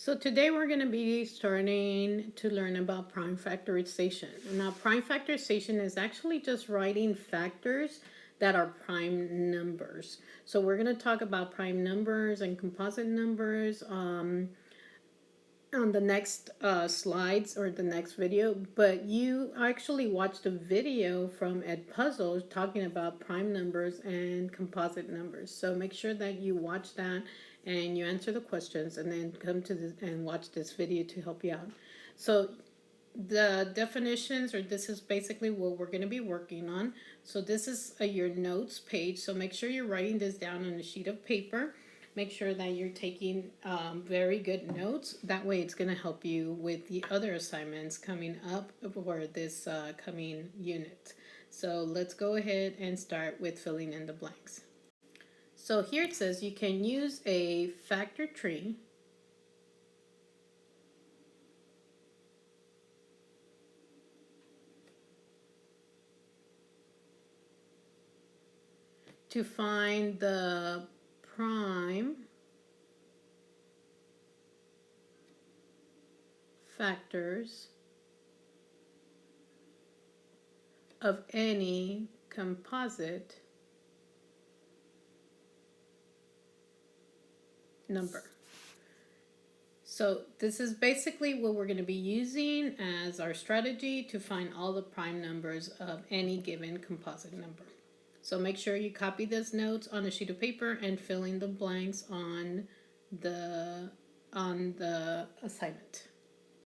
So today we're going to be starting to learn about prime factorization. Now, prime factorization is actually just writing factors that are prime numbers. So we're going to talk about prime numbers and composite numbers on the next slides or the next video, but you actually watched a video from Ed Puzzles talking about prime numbers and composite numbers. So make sure that you watch that and you answer the questions and then come to this and watch this video to help you out. So the definitions, or this is basically what we're going to be working on. So this is your notes page. So make sure you're writing this down on a sheet of paper. Make sure that you're taking very good notes. That way it's going to help you with the other assignments coming up for this coming unit. So let's go ahead and start with filling in the blanks. So here it says you can use a factor tree to find the prime factors of any composite number. So this is basically what we're going to be using as our strategy to find all the prime numbers of any given composite number. So make sure you copy those notes on a sheet of paper and fill in the blanks on the assignment.